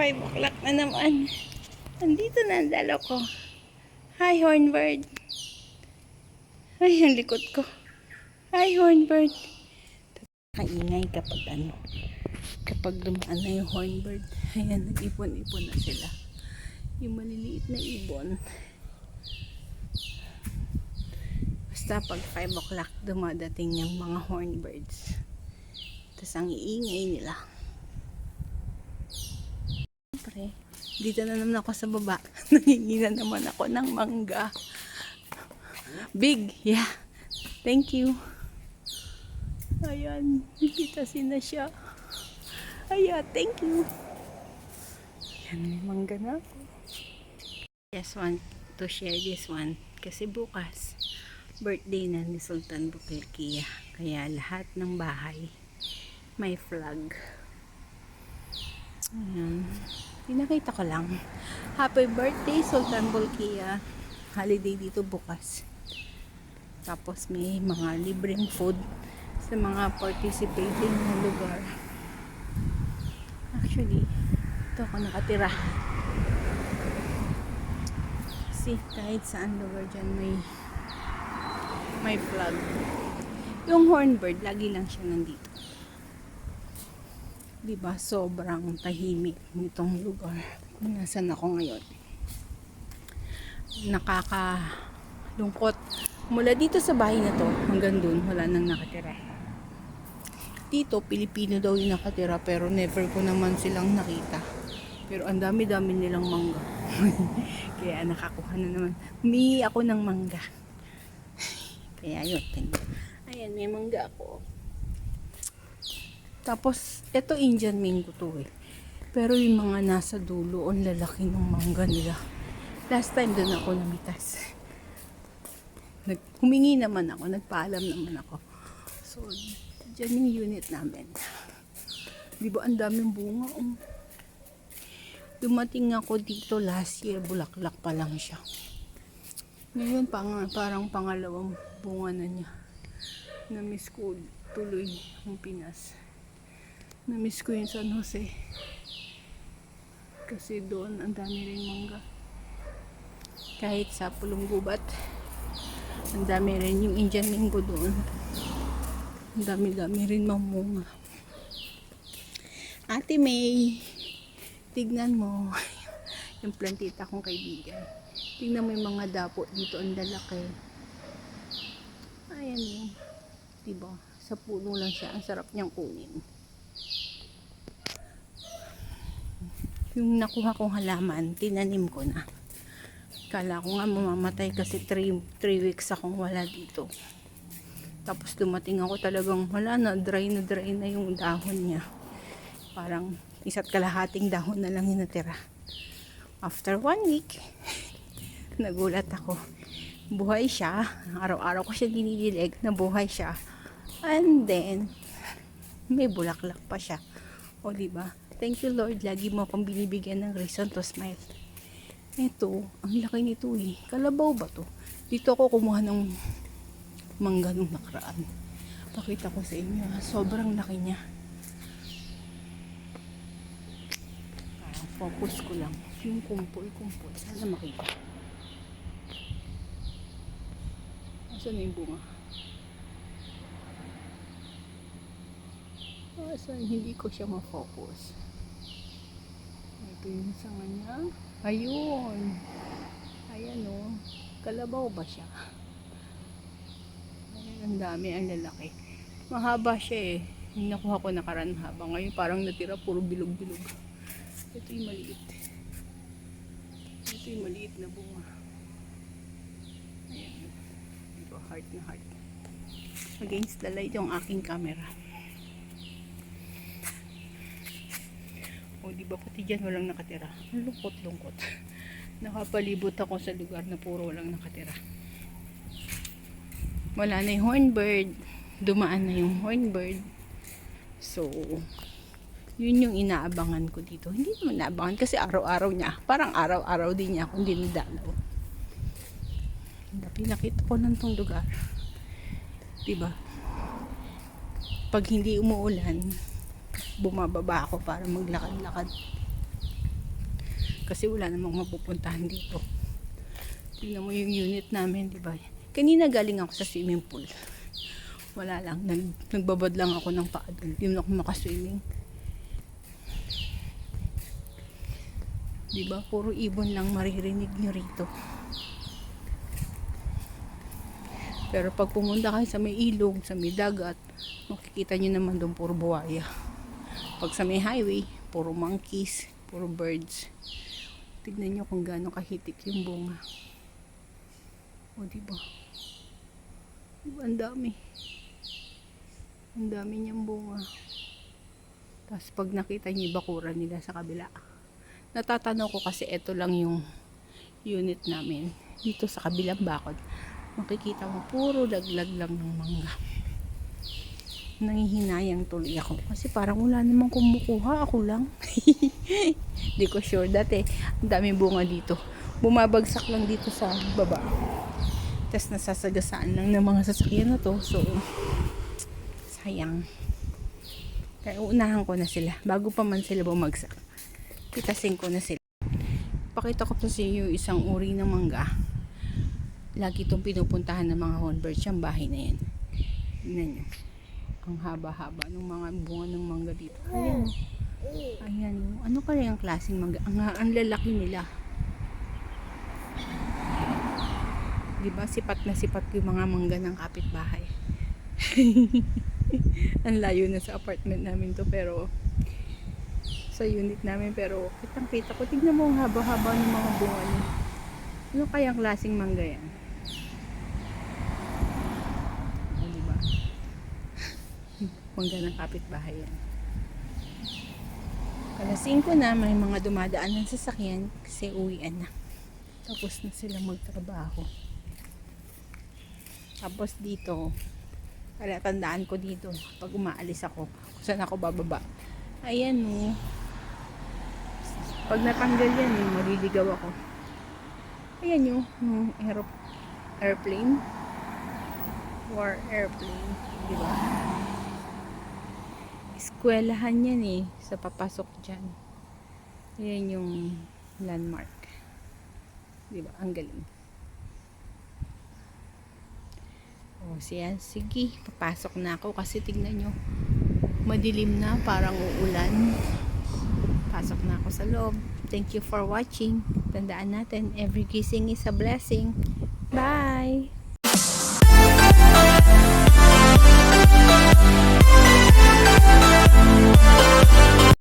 5 o'clock na naman. Nandito na ang dalo ko. Hi, Hornbird. Ay, ang likod ko. Hi, Hornbird. Kaingay kapag kapag dumaan na yung Hornbird. Ayan, nag-ipon-ipon na sila. Yung maliliit na ibon. Basta pag 5 o'clock dumadating yung mga Hornbirds. Tapos ang iingay nila. Siyempre, dito na naman ako sa baba. Nangingi na naman ako ng mangga. Big, yeah. Thank you. Ayan, pipitasin na siya. Ayan, thank you. Ayan, may mangga na ako. Just want to share this one. Kasi bukas, birthday na ni Sultan Bukilkia. Kaya lahat ng bahay may flag. Ayan. Pinakita ko lang. Happy birthday, Sultan Bukilkia. Holiday dito bukas. Tapos may mga libreng food sa mga participating na lugar. Actually, ito ako nakatira. Kasi kahit saan lugar dyan may flag. Yung Hornbird, lagi lang siya nandito. Diba? Sobrang tahimik nitong lugar. Kung nasan ako ngayon. Nakakalungkot. Mula dito sa bahay na to, hanggang dun, wala nang nakatira. Dito, Pilipino daw yung nakatira, pero never ko naman silang nakita. Pero ang dami-dami nilang mangga. Kaya nakakuha na naman. Humingi ako ng mangga. Kaya yun. Ayan, may mangga ako. Tapos, ito Indian mango to eh. Pero yung mga nasa dulo, ang lalaki ng mangga nila. Last time doon ako namitas. Humingi naman ako, nagpaalam naman ako. So, dyan yung unit namin. Di ba ang daming bunga? Dumating ako dito last year, bulaklak pa lang siya. Ngayon, parang pangalawang bunga na niya. Na-miss ko tuloy ang Pinas. Na-miss ko yung San Jose. Kasi doon, ang dami rin mangga. Kahit sa Pulong Gubat, ang dami rin yung Indian mango doon. Ang dami-dami rin mamunga. Ate May, tignan mo. Yung plantita kong kaibigan. Tignan mo yung mga dapo dito. Ang lalaki. Ayan yun. Diba? Sa puno lang siya. Ang sarap niyang kunin. Yung nakuha kong halaman, tinanim ko na. Kala ko nga mamamatay kasi 3 weeks akong wala dito. Tapos dumating ako talagang wala na, dry na yung dahon niya. Parang isa't kalahating dahon na lang yung natira. After 1 week, nagulat ako. Buhay siya. Araw-araw ko siya dinidilig na buhay siya. And then, may bulaklak pa siya. O diba? Thank you Lord, lagi mo akong binibigyan ng reason to smile. Ito, ang laki nito eh. Kalabaw ba to? Dito ako kumuha ng mangga nung nakaraan. Pakita ko sa inyo. Sobrang laki niya. Focus ko lang. Yung kumpul-kumpul. Sana makita. Asan na yung bunga? Asan? Hindi ko siya ma-focus. Ito yung sanga niya. Ayun. Ayan o. Kalabaw ba siya? Ayan, ang dami, ang lalaki. Mahaba siya eh. Yung nakuha ko nakaraan haba. Ngayon parang natira puro bilog-bilog. Ito yung maliit. Ito yung maliit na bunga. Ayan. Ito, heart na heart. Against the light yung aking camera. O, diba pati dyan walang nakatira. Lungkot-lungkot. Nakapalibot ako sa lugar na puro walang nakatira. Wala na yung Hornbird. Dumaan na yung Hornbird. So, yun yung inaabangan ko dito. Hindi naman inaabangan kasi araw-araw niya. Parang araw-araw din niya kung dinadalaw. Pinakita ko lang tong lugar. Diba? Pag hindi umuulan, bumababa ako para maglakad-lakad. Kasi wala namang mapupuntahan dito. Tingnan mo yung unit namin, di ba? Kanina galing ako sa swimming pool. Wala lang, nagbabad lang ako ng paa doon. Hindi na ako makaswimming. Di ba? Puro ibon lang maririnig nyo rito. Pero pag pumunta kayo sa may ilog, sa may dagat, makikita nyo naman doon puro buhaya. Pag sa may highway, puro monkeys, puro birds. Tignan nyo kung gaano kahitik yung bunga. O diba? Ang dami. Ang dami niyang bunga. Tapos pag nakita nyo yung bakura nila sa kabila. Natatanaw ko kasi ito lang yung unit namin. Dito sa kabilang bakod. Makikita mo puro laglag lang ng mangga. Nangihinayang tuloy ako kasi parang wala namang kumukuha, ako lang. Di ko sure dati ang daming bunga dito, bumabagsak lang dito sa baba, tapos nasasagasaan lang ng mga sasakyan na to. So sayang, kaya unahan ko na sila bago pa man sila bumagsak. Pitasin ko na sila. Pakita ko pa sa inyo isang uri ng mangga. Lagi itong pinupuntahan ng mga hornbirds, yung bahay na yan. Tingnan nyo. Ang haba-haba ng mga bunga ng mangga dito. Ayan. Ayan. Ano kaya yung klaseng mangga? Ang lalaki nila. Diba? Sipat na sipat yung mga mangga ng kapitbahay. Ang layo na sa apartment namin to, pero sa unit namin, pero kitang-kita ko. Tignan mo ang haba-haba ng mga bunga niya. Ano kaya ang klaseng mangga yan? Mangga ng kapitbahay yan. Alas 5 na, may mga dumadaan ng sasakyan kasi uwian na. Tapos na sila magtrabaho. Tapos dito, kaya tandaan ko dito pag umaalis ako kung saan ako bababa. Ayan o. Pag natanggal yan, maliligaw ako. Ayan yung airplane. War airplane. Diba? Eskwelahan yan eh, sa papasok dyan. Ayan yung landmark. Diba? Ang galing. O siya, sige, papasok na ako kasi tignan nyo, madilim na, parang uulan. Pasok na ako sa loob. Thank you for watching. Tandaan natin, every kissing is a blessing. Bye!